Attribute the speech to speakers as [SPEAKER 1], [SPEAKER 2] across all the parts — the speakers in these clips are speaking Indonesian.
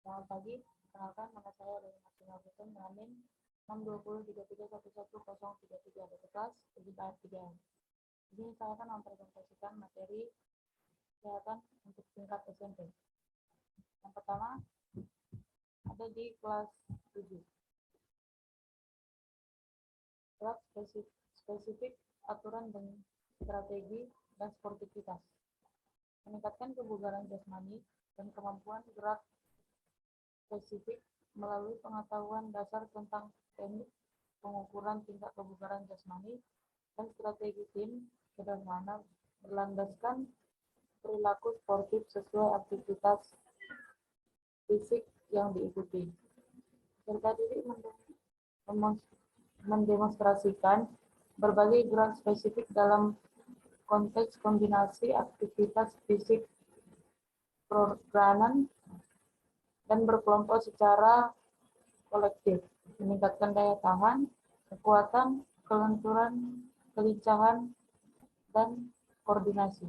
[SPEAKER 1] Selamat pagi, perkenalkan nama saya dari Maksimal Hukum Ramin 62033111033 dari kelas 7 Di sini saya akan mempresentasikan materi kesehatan untuk tingkat SMP. Yang pertama ada di kelas 7. Kelas spesifik aturan dan strategi dan sportivitas. Meningkatkan kebugaran jasmani dan kemampuan gerak spesifik melalui pengetahuan dasar tentang teknik pengukuran tingkat kebugaran jasmani dan strategi tim sederhana berlandaskan perilaku sportif sesuai aktivitas fisik yang diikuti. Peserta didik mendemonstrasikan berbagai gerak spesifik dalam konteks kombinasi aktivitas fisik perorangan dan berkelompok secara kolektif, meningkatkan daya tahan, kekuatan, kelenturan, kelincahan, dan koordinasi.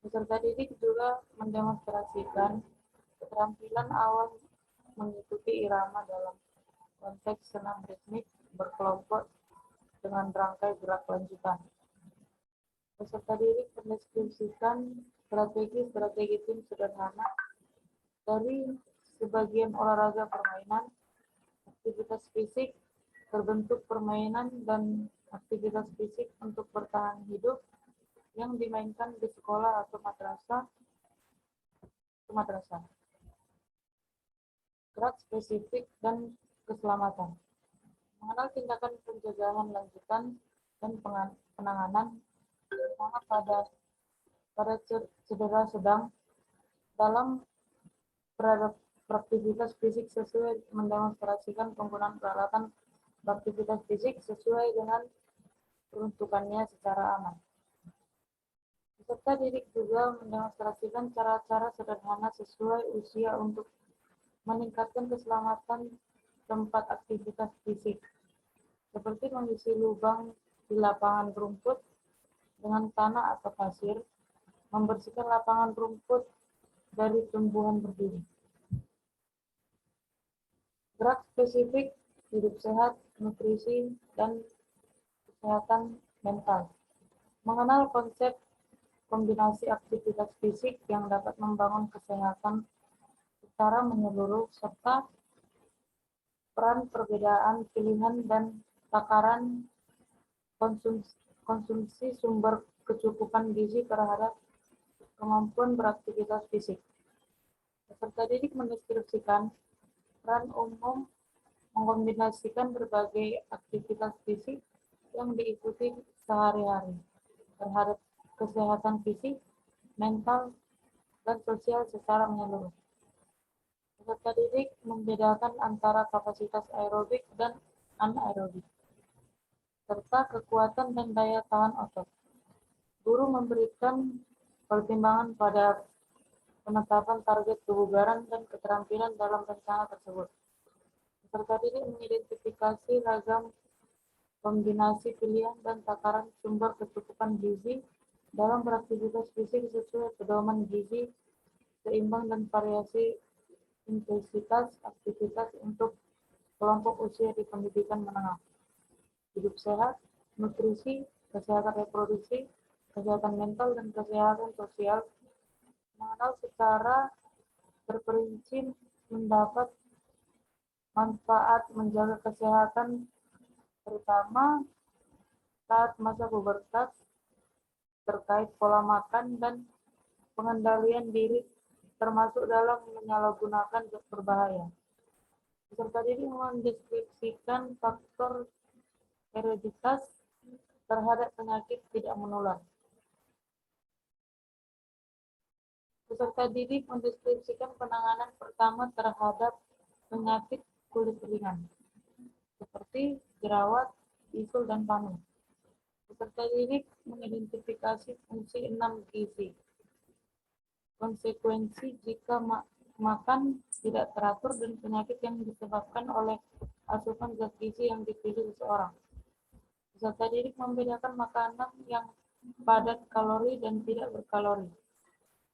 [SPEAKER 1] Peserta didik juga mendemonstrasikan keterampilan awal mengikuti irama dalam konteks senam ritmik berkelompok dengan rangkai gerak lanjutan. Peserta didik mendeskripsikan strategi tim sederhana dari sebagian olahraga permainan, aktivitas fisik, berbentuk permainan, dan aktivitas fisik untuk bertahan hidup yang dimainkan di sekolah atau madrasah. Gerak spesifik dan keselamatan. Mengenal tindakan pencegahan lanjutan dan penanganan pada cedera sedang dalam beraktivitas fisik sesuai mendemonstrasikan penggunaan peralatan beraktivitas fisik sesuai dengan peruntukannya secara aman. Peserta didik juga mendemonstrasikan cara-cara sederhana sesuai usia untuk meningkatkan keselamatan tempat aktivitas fisik, seperti mengisi lubang di lapangan rumput dengan tanah atau pasir, membersihkan lapangan rumput dari tumbuhan berduri. Gerak spesifik, hidup sehat, nutrisi, dan kesehatan mental. Mengenal konsep kombinasi aktivitas fisik yang dapat membangun kesehatan secara menyeluruh, serta peran perbedaan pilihan dan takaran konsumsi sumber kecukupan gizi terhadap kemampuan beraktivitas fisik. Peserta didik mendeskripsikan peran umum mengkombinasikan berbagai aktivitas fisik yang diikuti sehari-hari terhadap kesehatan fisik, mental, dan sosial secara menyeluruh. Peserta didik membedakan antara kapasitas aerobik dan anaerobik, serta kekuatan dan daya tahan otot. Guru memberikan pertimbangan pada penetapan target kebugaran dan keterampilan dalam rencana tersebut. Peserta didik mengidentifikasi ragam kombinasi pilihan dan takaran sumber kecukupan gizi dalam beraktivitas fisik sesuai pedoman gizi seimbang dan variasi intensitas aktivitas untuk kelompok usia di pendidikan menengah. Hidup sehat, nutrisi, kesehatan reproduksi, kesehatan mental, dan kesehatan sosial. Mengenal secara terperinci mendapat manfaat menjaga kesehatan terutama saat masa pubertas terkait pola makan dan pengendalian diri termasuk dalam menyalahgunakan zat berbahaya. Peserta didik mendeskripsikan faktor hereditas terhadap penyakit tidak menular. Peserta didik mendeskripsikan penanganan pertama terhadap penyakit kulit ringan, seperti jerawat, bisul, dan panu. Peserta didik mengidentifikasi fungsi 6 gizi. Konsekuensi jika makan tidak teratur dan penyakit yang disebabkan oleh asupan zat gizi yang dipilih seseorang. Peserta didik membedakan makanan yang padat kalori dan tidak berkalori.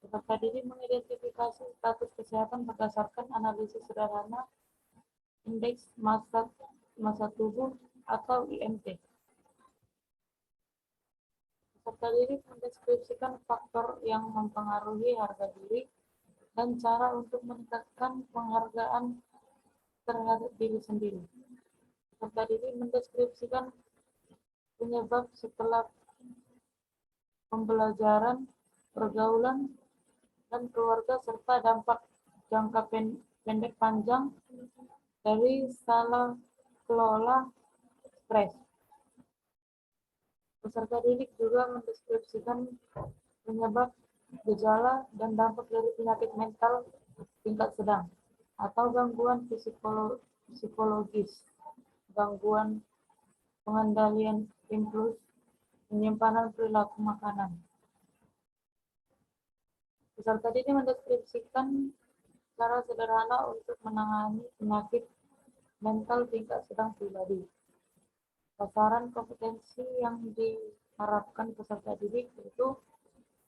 [SPEAKER 1] Peserta didik mengidentifikasi status kesehatan berdasarkan analisis sederhana indeks massa tubuh atau IMT. Peserta didik mendeskripsikan faktor yang mempengaruhi harga diri dan cara untuk meningkatkan penghargaan terhadap diri sendiri. Peserta didik mendeskripsikan penyebab setelah pembelajaran, pergaulan, dan keluarga serta dampak jangka pendek panjang dari salah kelola stres. Peserta didik juga mendeskripsikan penyebab, gejala, dan dampak dari penyakit mental tingkat sedang atau gangguan psikologis, gangguan pengendalian impuls, penyimpanan perilaku makanan. Peserta didik mendeskripsikan cara sederhana untuk menangani penyakit mental tingkat sedang pribadi. Sasaran kompetensi yang diharapkan peserta didik yaitu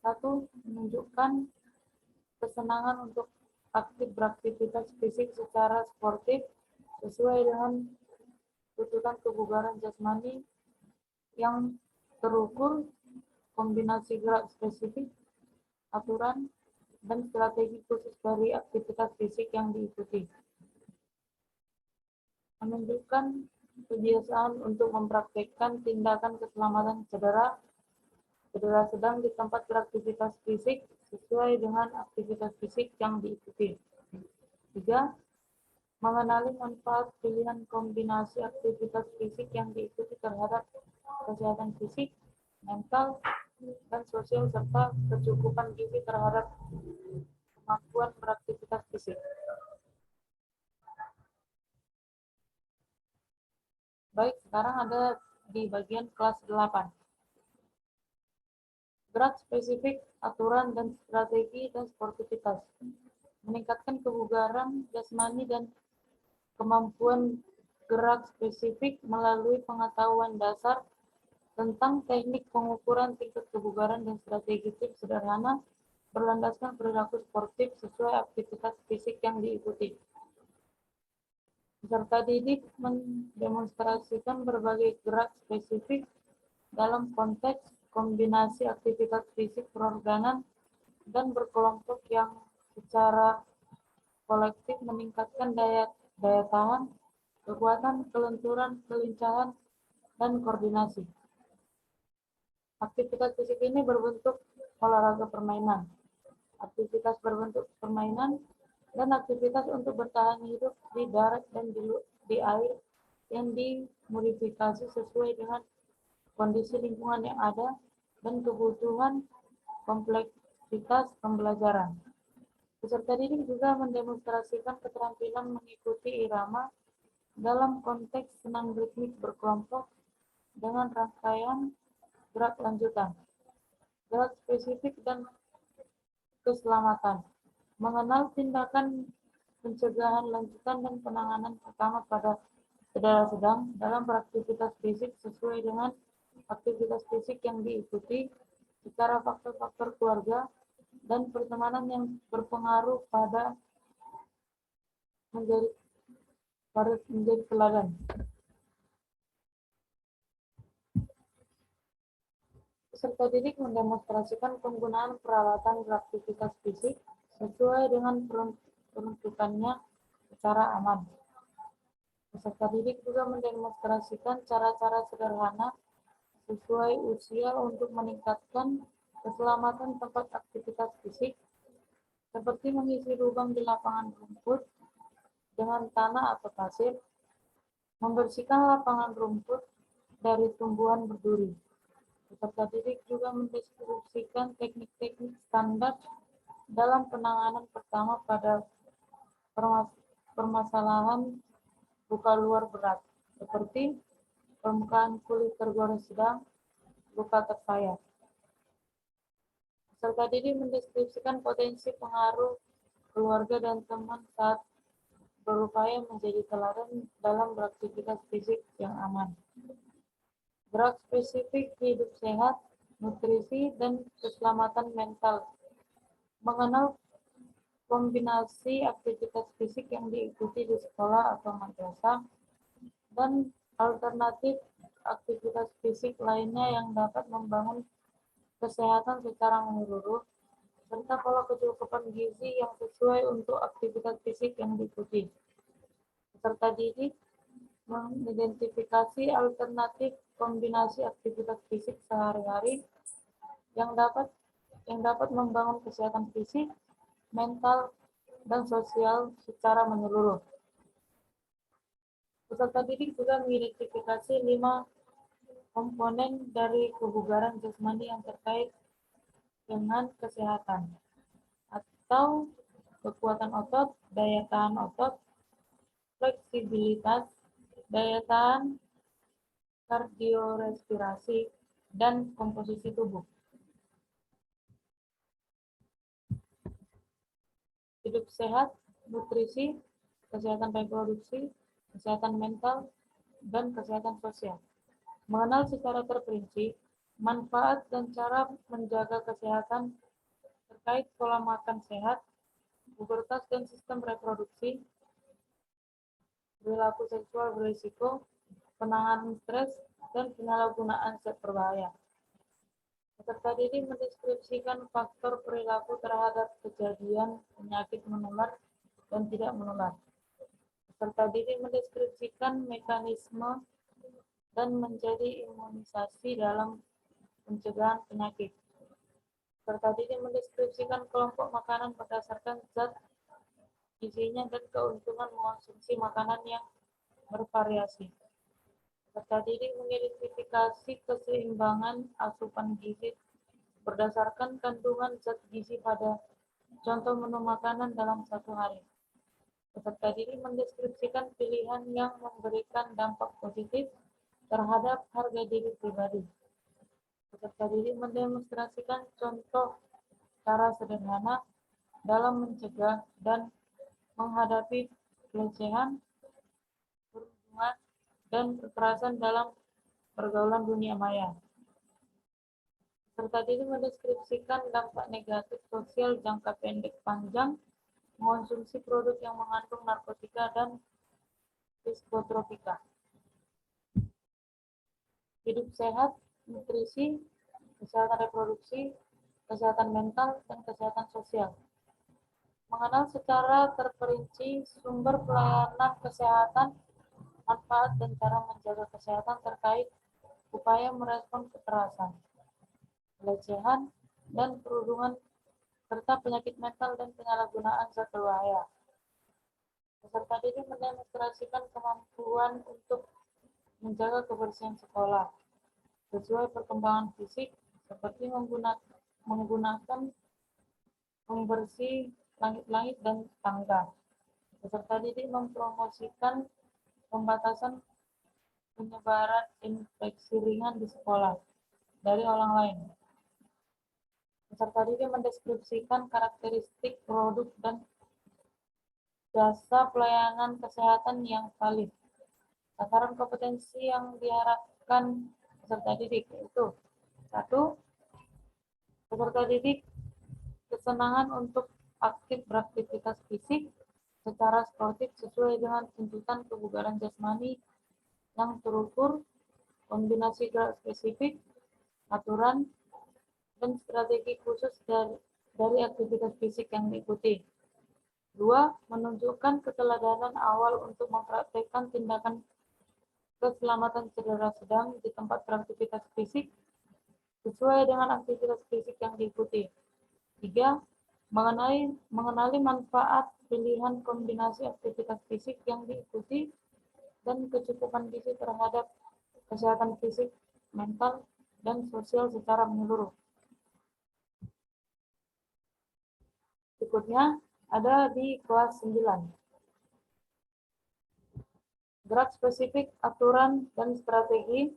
[SPEAKER 1] 1. Menunjukkan kesenangan untuk aktif beraktivitas fisik secara sportif sesuai dengan tuntutan kebugaran jasmani yang terukur, kombinasi gerak spesifik, aturan, dan strategi khusus dari aktivitas fisik yang diikuti. Menunjukkan kebiasaan untuk mempraktekkan tindakan keselamatan cedera sedang di tempat beraktivitas fisik sesuai dengan aktivitas fisik yang diikuti. 3. Mengenali manfaat pilihan kombinasi aktivitas fisik yang diikuti terhadap kesehatan fisik, mental, dan sosial serta kecukupan gizi terhadap kemampuan beraktivitas fisik. Baik, sekarang ada di bagian kelas 8. Gerak spesifik, aturan, dan strategi dan sportivitas. Meningkatkan kebugaran jasmani dan kemampuan gerak spesifik melalui pengetahuan dasar tentang teknik pengukuran tingkat kebugaran dan strategi tips sederhana berlandaskan perilaku sportif sesuai aktivitas fisik yang diikuti. Peserta didik mendemonstrasikan berbagai gerak spesifik dalam konteks kombinasi aktivitas fisik perorganan dan berkelompok yang secara kolektif meningkatkan daya tahan, kekuatan, kelenturan, kelincahan, dan koordinasi. Aktivitas fisik ini berbentuk olahraga permainan, aktivitas berbentuk permainan, dan aktivitas untuk bertahan hidup di darat dan di air yang dimodifikasi sesuai dengan kondisi lingkungan yang ada dan kebutuhan kompleksitas pembelajaran. Peserta didik juga mendemonstrasikan keterampilan mengikuti irama dalam konteks senam ritmik berkelompok dengan rangkaian gerak lanjutan, gerak spesifik, dan keselamatan. Mengenal tindakan pencegahan lanjutan dan penanganan pertama pada cedera sedang dalam beraktivitas fisik sesuai dengan aktivitas fisik yang diikuti, secara faktor-faktor keluarga dan pertemanan yang berpengaruh pada menjadi teladan. Peserta didik mendemonstrasikan penggunaan peralatan beraktivitas fisik sesuai dengan peruntukannya secara aman. Peserta didik juga mendemonstrasikan cara-cara sederhana sesuai usia untuk meningkatkan keselamatan tempat aktivitas fisik, seperti mengisi lubang di lapangan rumput dengan tanah atau pasir, membersihkan lapangan rumput dari tumbuhan berduri. Peserta didik juga mendeskripsikan teknik-teknik standar dalam penanganan pertama pada permasalahan luka luar berat, seperti permukaan kulit tergores sedang, luka terpayat. Peserta didik mendeskripsikan potensi pengaruh keluarga dan teman saat berupaya menjadi teladan dalam beraktivitas fisik yang aman. Gerak spesifik hidup sehat, nutrisi, dan keselamatan mental mengenal kombinasi aktivitas fisik yang diikuti di sekolah atau madrasah, dan alternatif aktivitas fisik lainnya yang dapat membangun kesehatan secara menyeluruh, serta pola kecukupan gizi yang sesuai untuk aktivitas fisik yang diikuti. Peserta didik mengidentifikasi alternatif kombinasi aktivitas fisik sehari-hari yang dapat membangun kesehatan fisik, mental, dan sosial secara menyeluruh. Peserta didik juga mengidentifikasi 5 komponen dari kebugaran jasmani yang terkait dengan kesehatan, atau kekuatan otot, daya tahan otot, fleksibilitas, daya tahan kardiorespirasi, dan komposisi tubuh. Hidup sehat, nutrisi, kesehatan reproduksi, kesehatan mental, dan kesehatan sosial. Mengenal secara terperinci manfaat dan cara menjaga kesehatan terkait pola makan sehat, pubertas dan sistem reproduksi, perilaku seksual berisiko, penanganan stres, dan penyalahgunaan zat berbahaya. Peserta didik mendeskripsikan faktor perilaku terhadap kejadian penyakit menular dan tidak menular. Peserta didik mendeskripsikan mekanisme dan menjadi imunisasi dalam pencegahan penyakit. Peserta didik mendeskripsikan kelompok makanan berdasarkan zat gizinya dan keuntungan mengonsumsi makanan yang bervariasi. Peserta didik mengidentifikasi keseimbangan asupan gizi berdasarkan kandungan zat gizi pada contoh menu makanan dalam satu hari. Peserta didik mendeskripsikan pilihan yang memberikan dampak positif terhadap harga diri pribadi. Peserta didik mendemonstrasikan contoh cara sederhana dalam mencegah dan menghadapi pelecehan, perundungan, dan kekerasan dalam pergaulan dunia maya. Peserta didik mendeskripsikan dampak negatif sosial jangka pendek panjang mengonsumsi produk yang mengandung narkotika dan psikotropika. Hidup sehat, nutrisi, kesehatan reproduksi, kesehatan mental, dan kesehatan sosial. Mengenal secara terperinci sumber pelayanan kesehatan, manfaat, dan cara menjaga kesehatan terkait upaya merespon kekerasan, pelecehan, dan perundungan, serta penyakit mental dan penyalahgunaan zat berbahaya. Peserta didik mendemonstrasikan kemampuan untuk menjaga kebersihan sekolah sesuai perkembangan fisik, seperti menggunakan pembersih langit-langit dan tangga. Peserta didik mempromosikan pembatasan penyebaran infeksi ringan di sekolah dari orang lain. Peserta didik mendeskripsikan karakteristik produk dan jasa pelayanan kesehatan yang valid. Tataran kompetensi yang diharapkan peserta didik yaitu 1. Peserta didik kesenangan untuk aktif beraktivitas fisik secara sportif sesuai dengan tuntutan kebugaran jasmani yang terukur, kombinasi gerak spesifik, aturan, dan strategi khusus dari aktivitas fisik yang diikuti. 2. Menunjukkan keteladanan awal untuk mempraktekkan tindakan keselamatan cedera sedang di tempat beraktivitas fisik sesuai dengan aktivitas fisik yang diikuti. 3. Mengenali manfaat pilihan kombinasi aktivitas fisik yang diikuti dan kecukupan gizi terhadap kesehatan fisik, mental, dan sosial secara menyeluruh. Berikutnya ada di kelas 9. Gerak spesifik, aturan, dan strategi.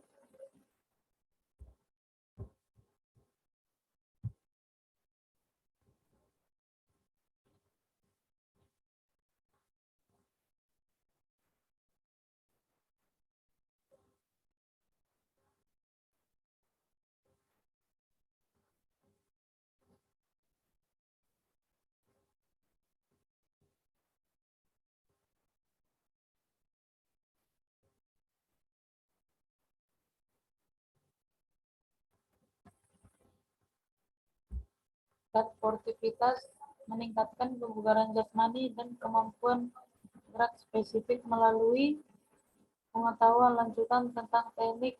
[SPEAKER 1] Sportivitas meningkatkan kebugaran jasmani dan kemampuan gerak spesifik melalui pengetahuan lanjutan tentang teknik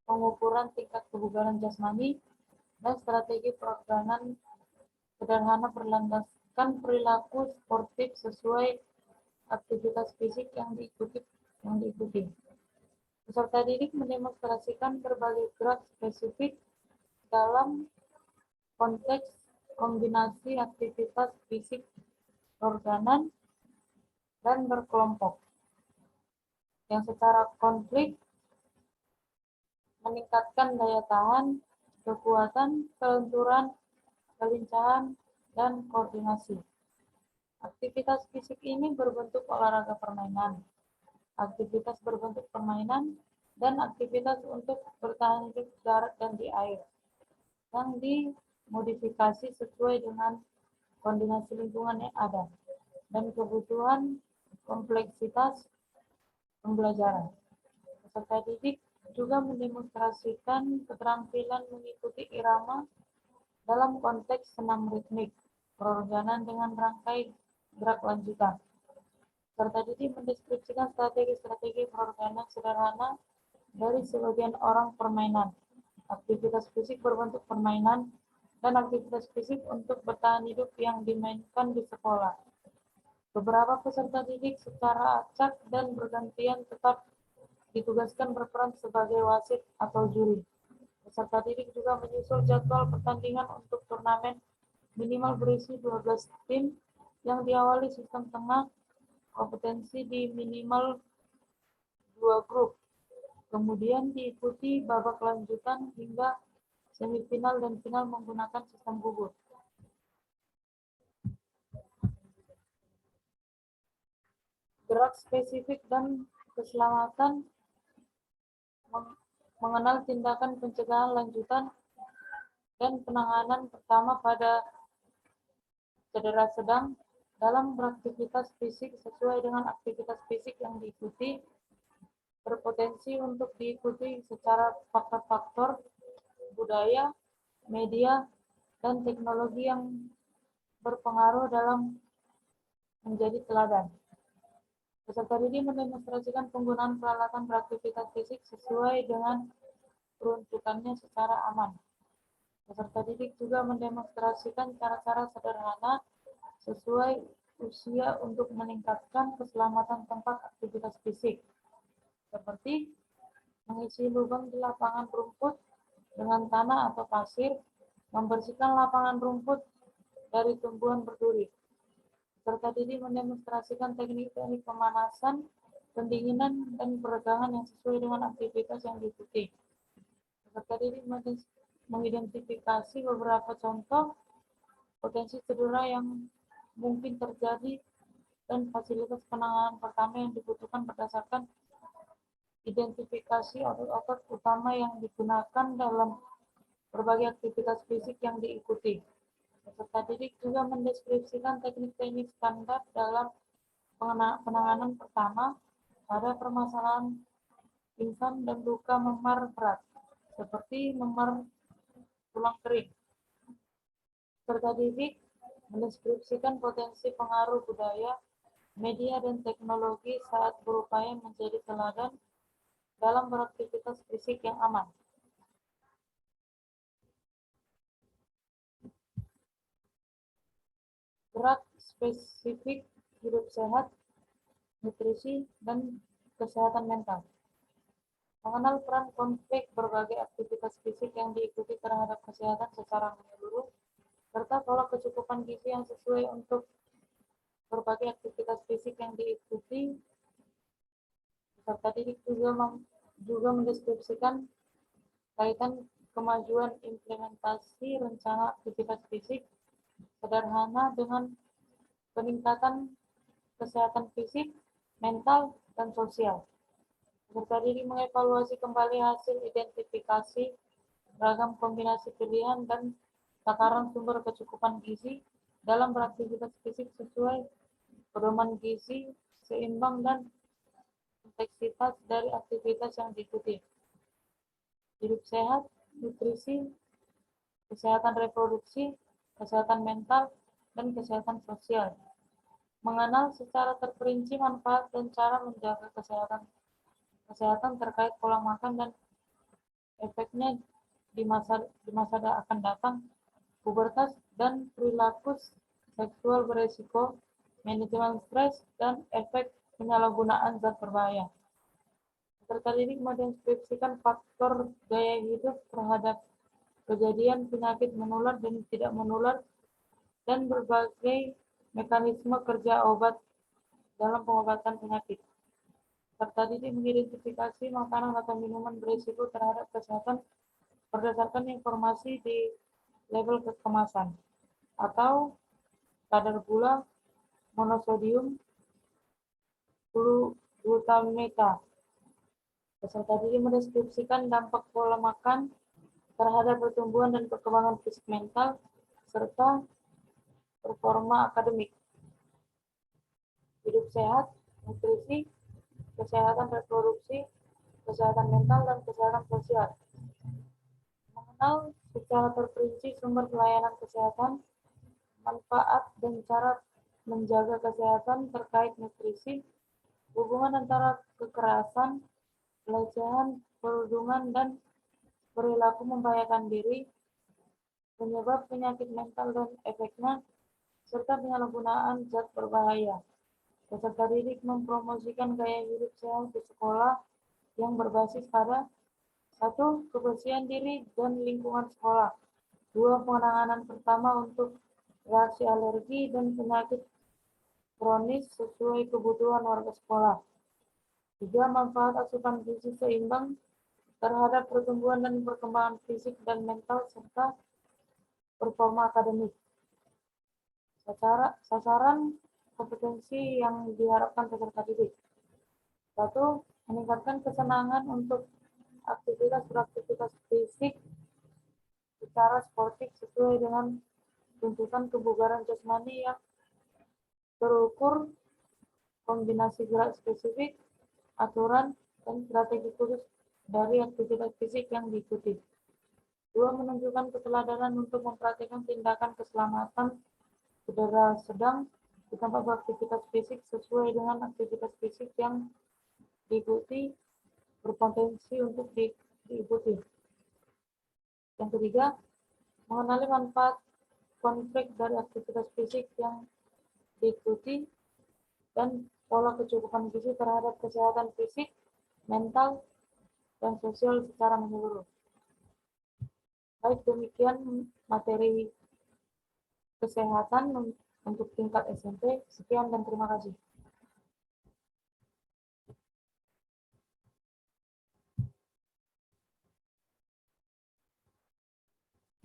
[SPEAKER 1] pengukuran tingkat kebugaran jasmani dan strategi peregangan sederhana berlandaskan perilaku sportif sesuai aktivitas fisik yang diikuti. Peserta didik mendemonstrasikan berbagai gerak spesifik dalam konteks kombinasi aktivitas fisik organan dan berkelompok yang secara konflik meningkatkan daya tahan, kekuatan, kelenturan, kelincahan, dan koordinasi. Aktivitas fisik ini berbentuk olahraga permainan, aktivitas berbentuk permainan, dan aktivitas untuk bertahan hidup darat dan di air, yang dimodifikasi sesuai dengan kondisi lingkungan yang ada dan kebutuhan kompleksitas pembelajaran. Peserta didik juga mendemonstrasikan keterampilan mengikuti irama dalam konteks senam ritmik, perorganan dengan rangkai gerak lanjutan. Peserta didik mendeskripsikan strategi-strategi perorganan sederhana dari sebagian orang permainan, aktivitas fisik berbentuk permainan, dan aktivitas fisik untuk bertahan hidup yang dimainkan di sekolah. Beberapa peserta didik secara acak dan bergantian tetap ditugaskan berperan sebagai wasit atau juri. Peserta didik juga menyusul jadwal pertandingan untuk turnamen minimal berisi 12 tim yang diawali sistem tengah kompetensi di minimal 2 grup. Kemudian diikuti babak lanjutan hingga semifinal dan final menggunakan sistem gugur. Gerak spesifik dan keselamatan mengenal tindakan pencegahan lanjutan dan penanganan pertama pada cedera sedang dalam beraktivitas fisik sesuai dengan aktivitas fisik yang diikuti, berpotensi untuk diikuti secara faktor-faktor budaya, media, dan teknologi yang berpengaruh dalam menjadi teladan. Peserta didik mendemonstrasikan penggunaan peralatan beraktivitas fisik sesuai dengan peruntukannya secara aman. Peserta didik juga mendemonstrasikan cara-cara sederhana sesuai usia untuk meningkatkan keselamatan tempat aktivitas fisik, seperti mengisi lubang di lapangan rumput dengan tanah atau pasir, membersihkan lapangan rumput dari tumbuhan berduri. Peserta didik mendemonstrasikan teknik-teknik pemanasan, pendinginan, dan peregangan yang sesuai dengan aktivitas yang diikuti. Peserta didik mengidentifikasi beberapa contoh potensi cedera yang mungkin terjadi dan fasilitas penanganan pertama yang dibutuhkan berdasarkan identifikasi otot-otot utama yang digunakan dalam berbagai aktivitas fisik yang diikuti. Peserta didik juga mendeskripsikan teknik-teknik standar dalam penanganan pertama pada permasalahan pingsan dan luka memar berat, seperti memar tulang kering. Peserta didik mendeskripsikan potensi pengaruh budaya, media, dan teknologi saat berupaya menjadi teladan dalam beraktivitas fisik yang aman. Gerak spesifik hidup sehat, nutrisi, dan kesehatan mental. Mengenal peran konflik berbagai aktivitas fisik yang diikuti terhadap kesehatan secara menyeluruh, serta pola kecukupan gizi yang sesuai untuk berbagai aktivitas fisik yang diikuti. Peserta didik juga mendeskripsikan kaitan kemajuan implementasi rencana aktivitas fisik sederhana dengan peningkatan kesehatan fisik, mental, dan sosial. Peserta didik mengevaluasi kembali hasil identifikasi beragam kombinasi pilihan dan takaran sumber kecukupan gizi dalam beraktivitas fisik sesuai pedoman gizi seimbang dan kompleksitas dari aktivitas yang diikuti. Hidup sehat, nutrisi, kesehatan reproduksi, kesehatan mental, dan kesehatan sosial. Mengenal secara terperinci manfaat dan cara menjaga kesehatan terkait pola makan dan efeknya di masa akan datang, pubertas dan perilaku seksual beresiko, manajemen stres, dan efek penyalahgunaan zat berbahaya. Peserta didik mendeskripsikan faktor gaya hidup terhadap kejadian penyakit menular dan tidak menular dan berbagai mekanisme kerja obat dalam pengobatan penyakit. Peserta didik mengidentifikasi makanan atau minuman berisiko terhadap kesehatan berdasarkan informasi di label kemasan atau kadar gula, monosodium, glutamata. Peserta didik mendeskripsikan dampak pola makan terhadap pertumbuhan dan perkembangan fisik mental serta performa akademik. Hidup sehat, nutrisi, kesehatan reproduksi, kesehatan mental, dan kesehatan sosial. Mengenal secara terperinci sumber pelayanan kesehatan, manfaat dan cara menjaga kesehatan terkait nutrisi, hubungan antara kekerasan, pelecehan, perundungan, dan perilaku membahayakan diri, penyebab penyakit mental dan efeknya, serta penyalahgunaan zat berbahaya. Peserta didik mempromosikan gaya hidup sehat di sekolah yang berbasis pada 1. Kebersihan diri dan lingkungan sekolah. 2. Penanganan pertama untuk reaksi alergi dan penyakit kronis sesuai kebutuhan warga sekolah. 3. Manfaat asupan gizi seimbang terhadap pertumbuhan dan perkembangan fisik dan mental serta performa akademik. Sasaran kompetensi yang diharapkan peserta didik. 1. Meningkatkan kesenangan untuk beraktivitas fisik secara sportif sesuai dengan tuntutan kebugaran jasmani yang terukur, kombinasi gerak spesifik, aturan, dan strategi khusus dari aktivitas fisik yang diikuti. 2. Menunjukkan keteladanan untuk memperhatikan tindakan keselamatan udara sedang di tempat beraktivitas fisik sesuai dengan aktivitas fisik yang diikuti berpotensi untuk diikuti. Yang ketiga, mengenali manfaat konflik dari aktivitas fisik yang diikuti dan pola kecukupan gizi terhadap kesehatan fisik, mental, dan sosial secara menyeluruh. Baik, demikian materi kesehatan untuk tingkat SMP. Sekian dan terima kasih.